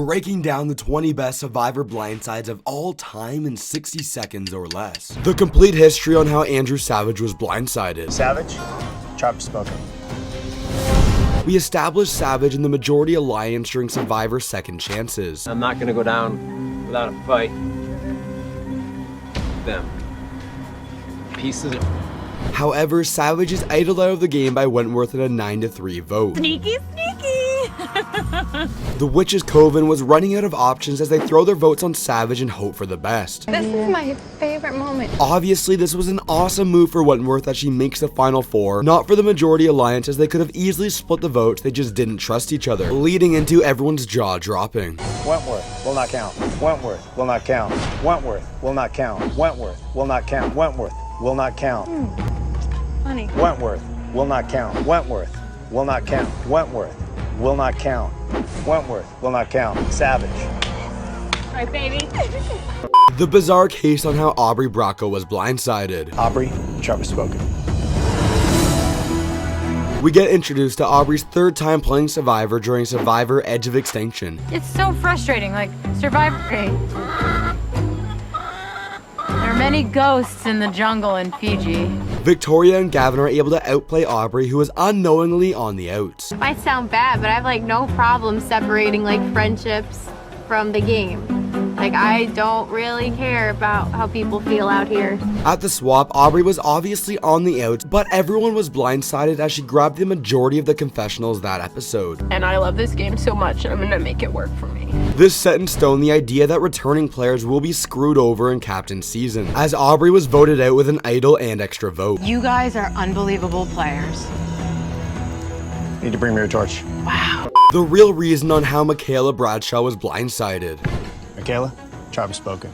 breaking down the 20 best Survivor blindsides of all time in 60 seconds or less. The complete history on how Andrew Savage was blindsided. Savage, chop spoken. We established Savage in the majority alliance during Survivor Second Chances. I'm not gonna go down without a fight. Them. Pieces of... However, Savage is idled out of the game by Wentworth in a 9-3 vote. Sneaky, sneaky! The Witch's Coven was running out of options as they throw their votes on Savage and hope for the best. This is my favorite moment. Obviously, this was an awesome move for Wentworth as she makes the final four, not for the majority alliance as they could have easily split the votes, they just didn't trust each other, leading into everyone's jaw dropping. Wentworth will not count. Wentworth will not count. Wentworth will not count. Wentworth will not count. Wentworth will not count. Funny. Wentworth will not count. Wentworth will not count. Wentworth will not count. Wentworth will not count. Savage. All right, baby. The bizarre case on how Aubry Bronco was blindsided. Aubry, chop spoken. We get introduced to Aubrey's third time playing Survivor during Survivor Edge of Extinction. It's so frustrating, like Survivor. There are many ghosts in the jungle in Fiji. Victoria and Gavin are able to outplay Aubry, who is unknowingly on the outs. Might sound bad, but I have like no problem separating like friendships from the game. Like I don't really care about how people feel out here. At the swap, Aubry was obviously on the outs, but everyone was blindsided as she grabbed the majority of the confessionals that episode. And I love this game so much, and I'm gonna make it work for me. This set in stone the idea that returning players will be screwed over in Captain Season, as Aubry was voted out with an idol and extra vote. You guys are unbelievable players. Need to bring me your torch. Wow. The real reason on how Michaela Bradshaw was blindsided. Michaela, chop spoken.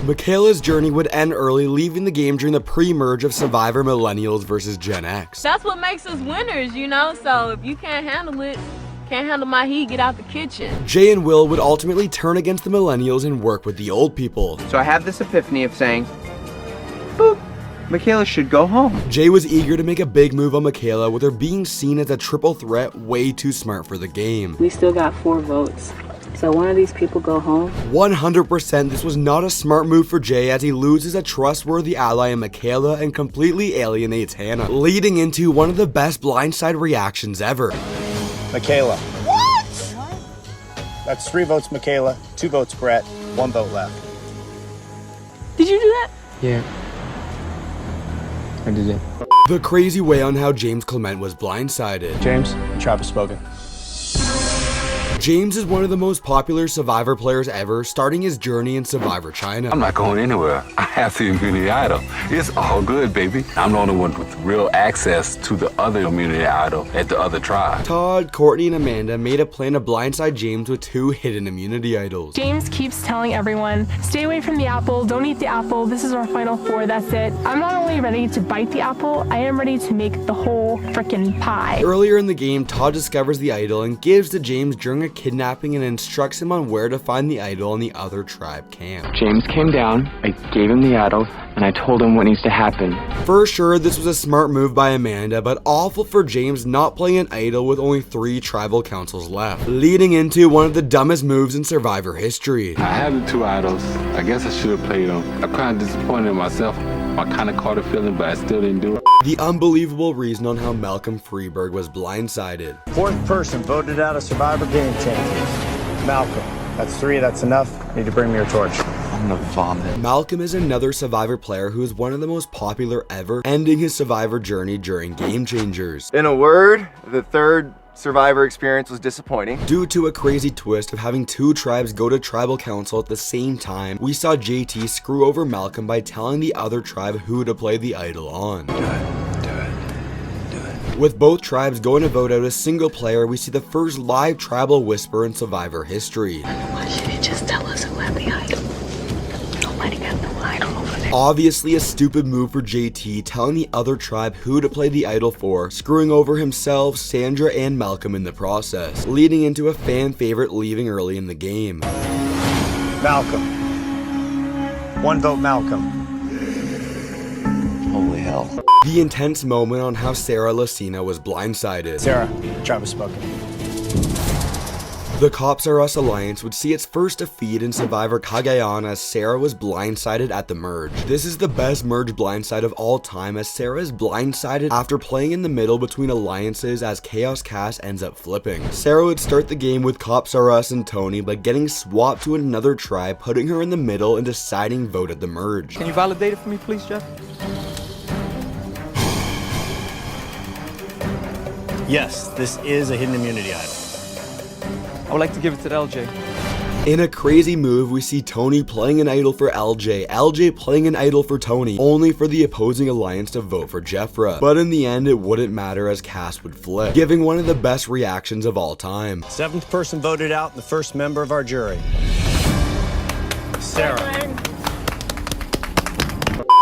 Michaela's journey would end early, leaving the game during the pre-merge of Survivor Millennials versus Gen X. That's what makes us winners, you know? So if you can't handle it, can't handle my heat, get out the kitchen. Jay and Will would ultimately turn against the Millennials and work with the old people. So I have this epiphany of saying, boop, Michaela should go home. Jay was eager to make a big move on Michaela, with her being seen as a triple threat way too smart for the game. We still got 4 votes. So one of these people go home. 100% this was not a smart move for Jay, as he loses a trustworthy ally in Michaela and completely alienates Hannah, leading into one of the best blindside reactions ever. Michaela. What? That's 3 votes Michaela, 2 votes Brett, 1 vote left. Did you do that? Yeah. I did it. The crazy way on how James Clement was blindsided. James, chop spoken. James is one of the most popular Survivor players ever, starting his journey in Survivor China. I'm not going anywhere. I have the immunity idol. It's all good, baby. I'm the only one with real access to the other immunity idol at the other tribe. Todd, Courtney, and Amanda made a plan to blindside James with 2 hidden immunity idols. James keeps telling everyone, stay away from the apple, don't eat the apple, this is our final 4, that's it. I'm not only ready to bite the apple, I am ready to make the whole frickin' pie. Earlier in the game, Todd discovers the idol and gives to James during a kidnapping and instructs him on where to find the idol in the other tribe camp. James came down, I gave him the idol, and I told him what needs to happen. For sure, this was a smart move by Amanda, but awful for James not playing an idol with only 3 tribal councils left, leading into one of the dumbest moves in Survivor history. I have the 2 idols. I guess I should have played them. I'm kind of disappointed in myself. I kind of caught a feeling, but I still didn't do it. The unbelievable reason on how Malcolm Freeberg was blindsided. 4th person voted out of Survivor Game Changers. Malcolm. That's 3, that's enough. Need to bring me your torch. I'm gonna vomit. Malcolm is another Survivor player who is one of the most popular ever, ending his Survivor journey during Game Changers. In a word, the 3rd Survivor experience was disappointing. Due to a crazy twist of having 2 tribes go to tribal council at the same time, we saw JT screw over Malcolm by telling the other tribe who to play the idol on. With both tribes going to vote out a single player, we see the first live tribal whisper in Survivor history. I want you to just tell us who have the idol. Nobody got no idol over there. Obviously a stupid move for JT, telling the other tribe who to play the idol for, screwing over himself, Sandra, and Malcolm in the process, leading into a fan favorite leaving early in the game. Malcolm. 1 vote Malcolm. Holy hell. The intense moment on how Sarah Lucina was blindsided. Sarah, chop spoken. The Cops Are Us Alliance would see its first defeat in Survivor Cagayan as Sarah was blindsided at the merge. This is the best merge blindside of all time, as Sarah is blindsided after playing in the middle between alliances as Chaos Cast ends up flipping. Sarah would start the game with Cops Are Us and Tony, but getting swapped to another tribe, putting her in the middle and deciding vote at the merge. Can you validate it for me, please, Jeff? Yes, this is a hidden immunity idol. I would like to give it to LJ. In a crazy move, we see Tony playing an idol for LJ, LJ playing an idol for Tony, only for the opposing alliance to vote for Jeffra. But in the end, it wouldn't matter as Cass would flip, giving one of the best reactions of all time. 7th person voted out, the first member of our jury. Sarah.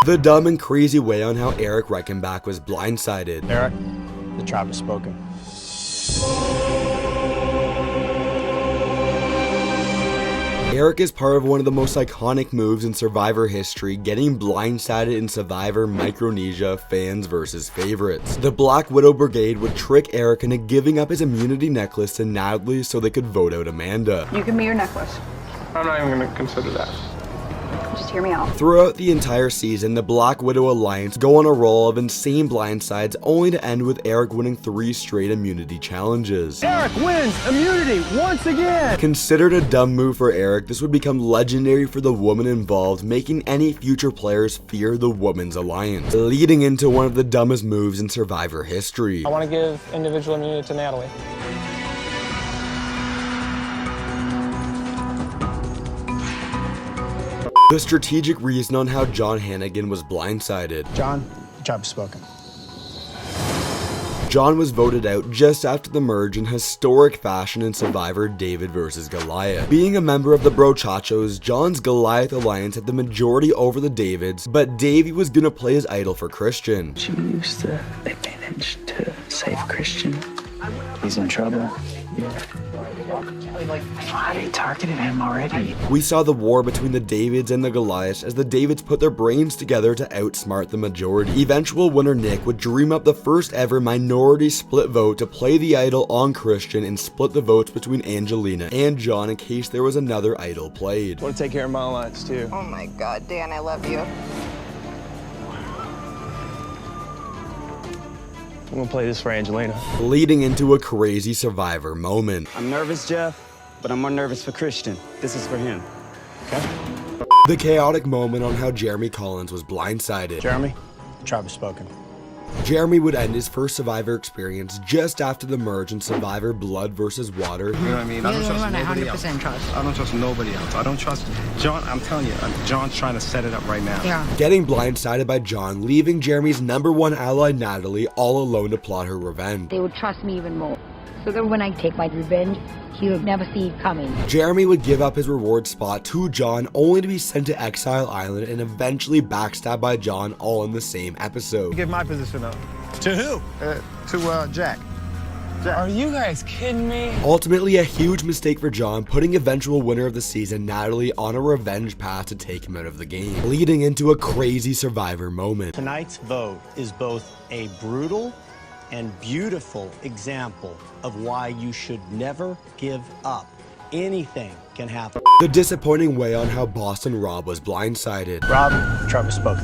The dumb and crazy way on how Eric Reichenbach was blindsided. Eric, the tribe has spoken. Eric is part of one of the most iconic moves in Survivor history, getting blindsided in Survivor Micronesia Fans vs. Favorites. The Black Widow Brigade would trick Eric into giving up his immunity necklace to Natalie so they could vote out Amanda. You give me your necklace. I'm not even gonna consider that. Just hear me out. Throughout the entire season, the Black Widow Alliance go on a roll of insane blindsides, only to end with Eric winning 3 straight immunity challenges. Eric wins immunity once again! Considered a dumb move for Eric, this would become legendary for the woman involved, making any future players fear the Women's Alliance, leading into one of the dumbest moves in Survivor history. I want to give individual immunity to Natalie. The strategic reason on how John Hannigan was blindsided. John, the tribe has spoken. John was voted out just after the merge in historic fashion in Survivor David vs. Goliath. Being a member of the Brochachos, John's Goliath alliance had the majority over the Davids, but Davey was gonna play his idol for Christian. She used the advantage to save Christian. He's in trouble. Yeah. Why they targeted him already? We saw the war between the Davids and the Goliaths as the Davids put their brains together to outsmart the majority. Eventual winner Nick would dream up the first ever minority split vote to play the idol on Christian and split the votes between Angelina and John in case there was another idol played. I want to take care of my alliance too. Oh my God, Dan, I love you. I'm gonna play this for Angelina. Leading into a crazy Survivor moment. I'm nervous, Jeff, but I'm more nervous for Christian. This is for him. Okay? The chaotic moment on how Jeremy Collins was blindsided. Jeremy, the tribe has spoken. Jeremy would end his first Survivor experience just after the merge in Survivor Blood vs. Water. You know what I mean? I don't trust nobody else. I don't trust nobody else. I don't trust John. I'm telling you, John's trying to set it up right now. Yeah. Getting blindsided by John, leaving Jeremy's #1 ally Natalie all alone to plot her revenge. They would trust me even more. So that when I take my revenge, he would never see it coming. Jeremy would give up his reward spot to John, only to be sent to Exile Island and eventually backstabbed by John, all in the same episode. Give my position up. To who? To Jack. Are you guys kidding me? Ultimately, a huge mistake for John, putting eventual winner of the season, Natalie, on a revenge path to take him out of the game, leading into a crazy Survivor moment. Tonight's vote is both a brutal and beautiful example of why you should never give up. Anything can happen. The disappointing way on how Boston Rob was blindsided. Rob, the tribe has spoken.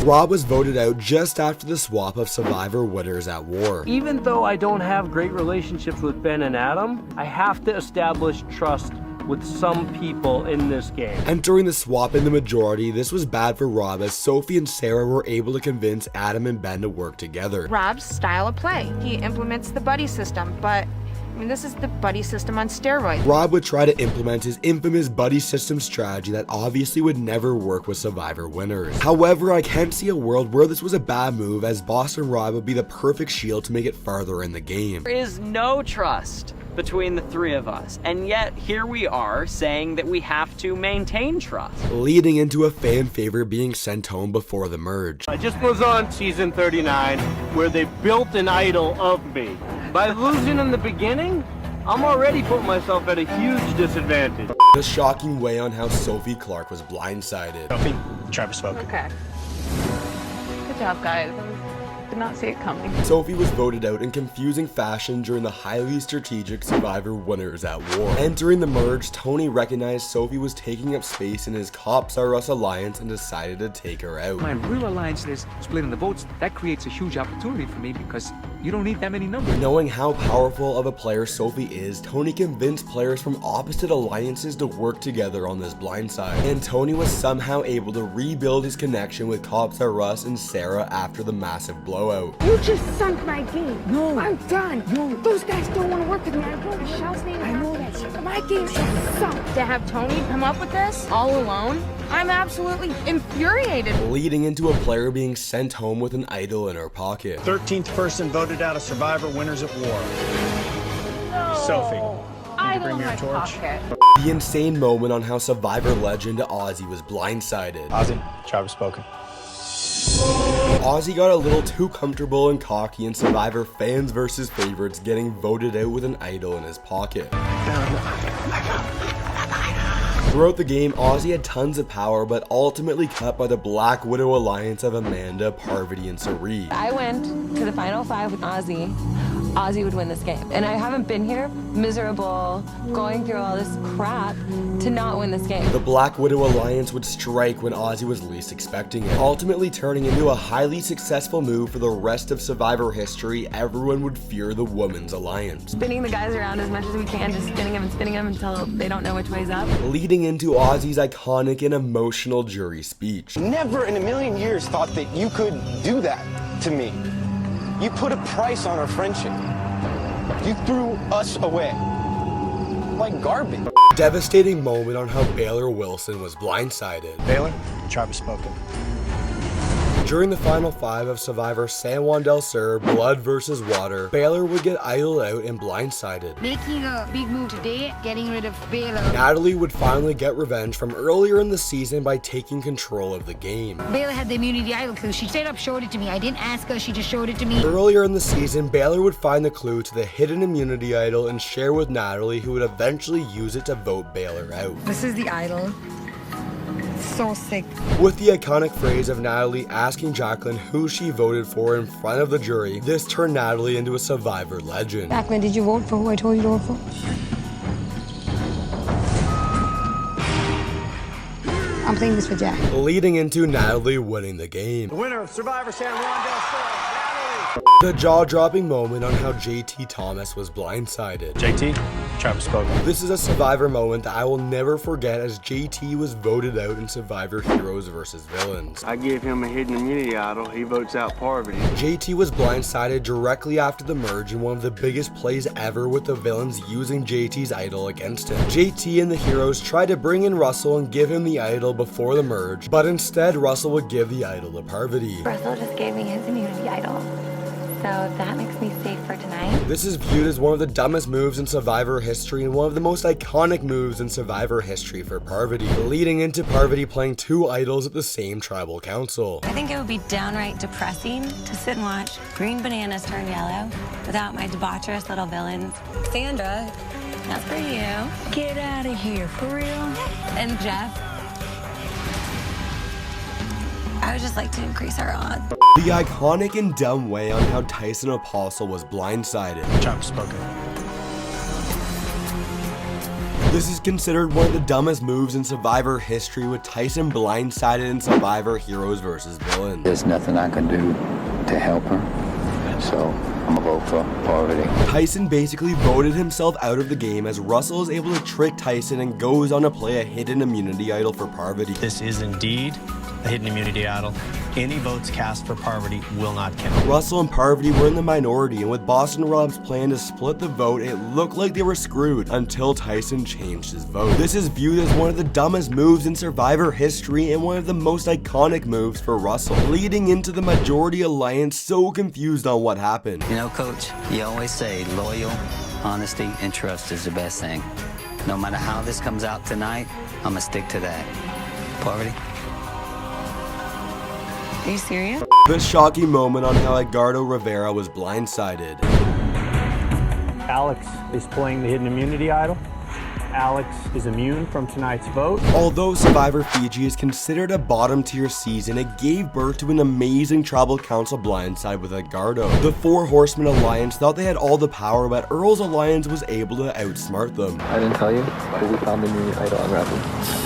Rob was voted out just after the swap of Survivor winners at war. Even though I don't have great relationships with Ben and Adam, I have to establish trust with some people in this game. Entering the swap in the majority, this was bad for Rob as Sophie and Sarah were able to convince Adam and Ben to work together. Rob's style of play. He implements the buddy system, but I mean, this is the buddy system on steroids. Rob would try to implement his infamous buddy system strategy that obviously would never work with Survivor winners. However, I can't see a world where this was a bad move, as Boston Rob would be the perfect shield to make it farther in the game. There is no trust between the three of us, and yet here we are saying that we have to maintain trust. Leading into a fan favorite being sent home before the merge. I just was on season 39 where they built an idol of me. By losing in the beginning, I'm already putting myself at a huge disadvantage. The shocking way on how Sophie Clark was blindsided. Sophie, the tribe has spoken. Okay. Good job, guys. Did not see it coming. Sophie was voted out in confusing fashion during the highly strategic Survivor Winners at War. Entering the merge, Tony recognized Sophie was taking up space in his Cops R Us alliance and decided to take her out. My real alliance is splitting the votes. That creates a huge opportunity for me because you don't need that many numbers. Knowing how powerful of a player Sophie is, Tony convinced players from opposite alliances to work together on this blindside. And Tony was somehow able to rebuild his connection with Cops R Us and Sarah after the massive blowout. You just sunk my game. No. I'm done. No. Those guys don't want to work with me. I know Michelle's name. I know that shit. My game just sunk. To have Tony come up with this all alone, I'm absolutely infuriated. Leading into a player being sent home with an idol in her pocket. 13th person voted out of Survivor Winners at War. No. Sophie. I bring me your torch. The insane moment on how Survivor legend Ozzy was blindsided. Ozzy, Travis spoken. Ozzy got a little too comfortable and cocky in Survivor fans versus favorites, getting voted out with an idol in his pocket. Throughout the game, Ozzy had tons of power, but ultimately cut by the Black Widow alliance of Amanda, Parvati, and Reid. I went to the final 5 with Ozzy. Ozzy would win this game. And I haven't been here, miserable, going through all this crap to not win this game. The Black Widow alliance would strike when Ozzy was least expecting it, ultimately turning into a highly successful move for the rest of Survivor history. Everyone would fear the Women's Alliance. Spinning the guys around as much as we can, just spinning them until they don't know which way's up. Leading into Ozzy's iconic and emotional jury speech. Never in a million years thought that you could do that to me. You put a price on our friendship. You threw us away like garbage. Devastating moment on how Baylor Wilson was blindsided. Baylor, Travis spoken. During the final 5 of Survivor San Juan del Sur, Blood versus Water, Baylor would get idled out and blindsided. Making a big move today, getting rid of Baylor. Natalie would finally get revenge from earlier in the season by taking control of the game. Baylor had the immunity idol clue. She straight up showed it to me. I didn't ask her, she just showed it to me. Earlier in the season, Baylor would find the clue to the hidden immunity idol and share with Natalie, who would eventually use it to vote Baylor out. This is the idol. So sick. With the iconic phrase of Natalie asking Jacqueline who she voted for in front of the jury, this turned Natalie into a Survivor legend. Jacqueline, did you vote for who I told you to vote for? I'm playing this for Jack. Leading into Natalie winning the game. The winner of Survivor San Juan del Sur, Natalie. The jaw-dropping moment on how JT Thomas was blindsided. JT, Travis spoken. This is a Survivor moment that I will never forget, as JT was voted out in Survivor Heroes vs. Villains. I gave him a hidden immunity idol. He votes out Parvati. JT was blindsided directly after the merge in one of the biggest plays ever, with the villains using JT's idol against him. JT and the heroes tried to bring in Russell and give him the idol before the merge, but instead Russell would give the idol to Parvati. Russell just gave me his immunity idol, so that makes me safe for tonight. This is viewed as one of the dumbest moves in Survivor history and one of the most iconic moves in Survivor history for Parvati, leading into Parvati playing 2 idols at the same tribal council. I think it would be downright depressing to sit and watch green bananas turn yellow without my debaucherous little villains. Sandra, that's for you. Get out of here, for real? And Jeff, I would just like to increase our odds. The iconic and dumb way on how Tyson Apostle was blindsided. Travis spoken. This is considered one of the dumbest moves in Survivor history, with Tyson blindsided in Survivor Heroes vs. Villains. There's nothing I can do to help her, so I'm gonna vote for Parvati. Tyson basically voted himself out of the game, as Russell is able to trick Tyson and goes on to play a hidden immunity idol for Parvati. This is indeed a hidden immunity idol. Any votes cast for Parvati will not count. Russell and Parvati were in the minority, and with Boston Rob's plan to split the vote, it looked like they were screwed until Tyson changed his vote. This is viewed as one of the dumbest moves in Survivor history and one of the most iconic moves for Russell, leading into the majority alliance so confused on what happened. You know, Coach, you always say loyal, honesty, and trust is the best thing. No matter how this comes out tonight, I'm gonna stick to that. Parvati? Are you serious? The shocking moment on how Edgardo Rivera was blindsided. Alex is playing the hidden immunity idol. Alex is immune from tonight's vote. Although Survivor Fiji is considered a bottom-tier season, it gave birth to an amazing tribal council blindside with Edgardo. The Four Horsemen Alliance thought they had all the power, but Earl's alliance was able to outsmart them. I didn't tell you, but we found the new idol unraveled.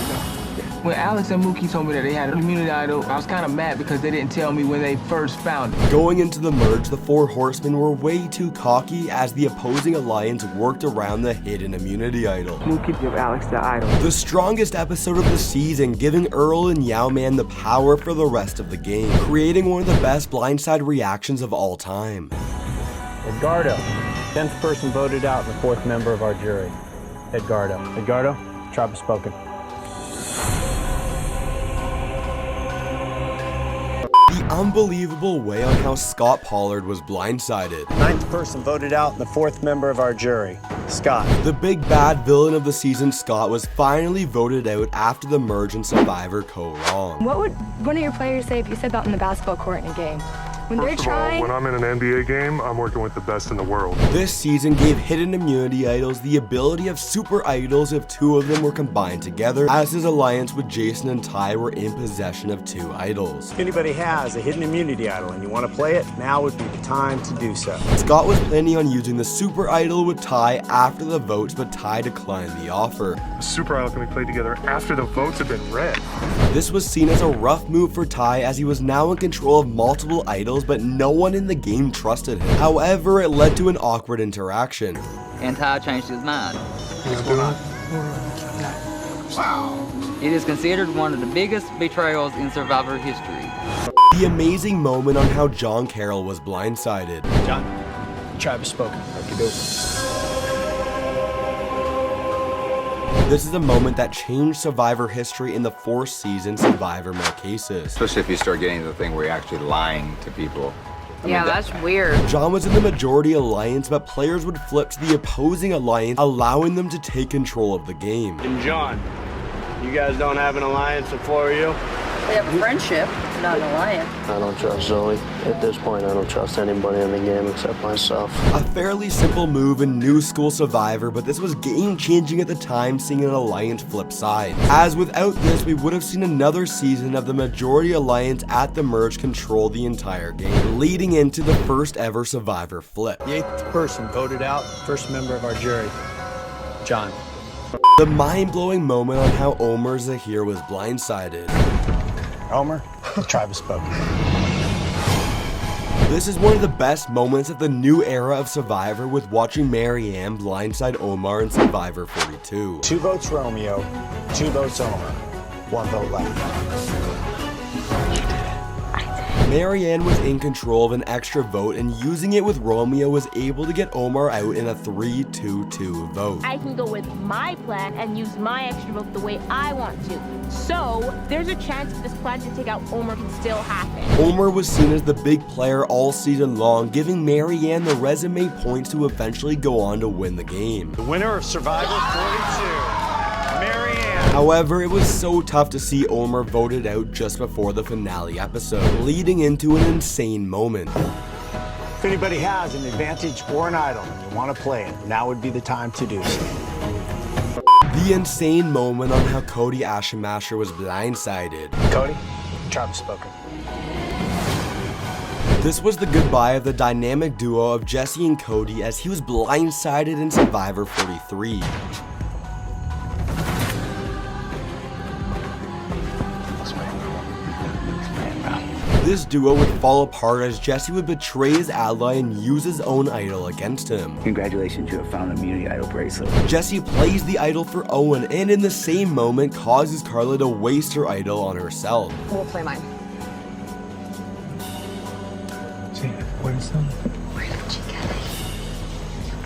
When Alex and Mookie told me that they had an immunity idol, I was kind of mad because they didn't tell me when they first found it. Going into the merge, the Four Horsemen were way too cocky as the opposing alliance worked around the hidden immunity idol. Mookie give Alex the idol. The strongest episode of the season, giving Earl and Yao-Man the power for the rest of the game, creating one of the best blindside reactions of all time. Edgardo, 10th person voted out and the 4th member of our jury. Edgardo. Edgardo, tribe has spoken. The unbelievable way on how Scott Pollard was blindsided. 9th person voted out and the 4th member of our jury. Scott. The big bad villain of the season, Scott, was finally voted out after the merge and Survivor go wrong. What would one of your players say if you said that on the basketball court in a game? When they're First of all, trying... when I'm in an NBA game, I'm working with the best in the world. This season gave hidden immunity idols the ability of super idols if 2 of them were combined together, as his alliance with Jason and Ty were in possession of 2 idols. If anybody has a hidden immunity idol and you want to play it, now would be the time to do so. Scott was planning on using the super idol with Ty after the votes, but Ty declined the offer. The super idol can be played together after the votes have been read. This was seen as a rough move for Ty as he was now in control of multiple idols, but no one in the game trusted him. However, it led to an awkward interaction. And Ty changed his mind. What's going on? Wow. It is considered one of the biggest betrayals in Survivor history. The amazing moment on how John Carroll was blindsided. John, the tribe has spoken. This is a moment that changed Survivor history in the 4th season Survivor Marquesas. Especially if you start getting to the thing where you're actually lying to people. Yeah, that's weird. John was in the majority alliance, but players would flip to the opposing alliance, allowing them to take control of the game. And John, you guys don't have an alliance of 4 of you? We have a friendship, not an alliance. I don't trust Zoe. At this point, I don't trust anybody in the game except myself. A fairly simple move in new school Survivor, but this was game-changing at the time, seeing an alliance flip sides. As without this, we would have seen another season of the majority alliance at the merge control the entire game, leading into the first ever Survivor flip. The 8th person voted out, 1st member of our jury. John. The mind-blowing moment on how Omar Zahir was blindsided. Omar, the tribe has spoken. This is one of the best moments of the new era of Survivor, with watching Marianne blindside Omar in Survivor 42. 2 votes Romeo, 2 votes Omar, 1 vote left. Marianne was in control of an extra vote, and using it with Romeo was able to get Omar out in a 3-2-2 vote. I can go with my plan and use my extra vote the way I want to. So, there's a chance this plan to take out Omar can still happen. Omar was seen as the big player all season long, giving Marianne the resume points to eventually go on to win the game. The winner of Survivor 42, Marianne. However, it was so tough to see Omar voted out just before the finale episode, leading into an insane moment. If anybody has an advantage or an idol and you want to play it, now would be the time to do so. The insane moment on how Cody Ashemasher was blindsided. Cody, tribe has spoken. This was the goodbye of the dynamic duo of Jesse and Cody, as he was blindsided in Survivor 43. This duo would fall apart as Jesse would betray his ally and use his own idol against him. Congratulations, you have found an immunity idol bracelet. Jesse plays the idol for Owen, and in the same moment causes Carla to waste her idol on herself. We'll play mine. Where's some? Where did you get it?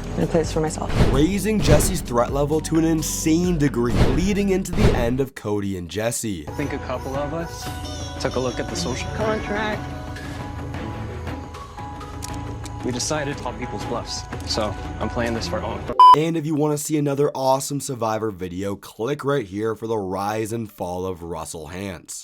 I'm gonna play this for myself. Raising Jesse's threat level to an insane degree, leading into the end of Cody and Jesse. I think a couple of us took a look at the social contract. We decided to call people's bluffs, so I'm playing this for Owen. And if you want to see another awesome Survivor video, click right here for the rise and fall of Russell Hantz.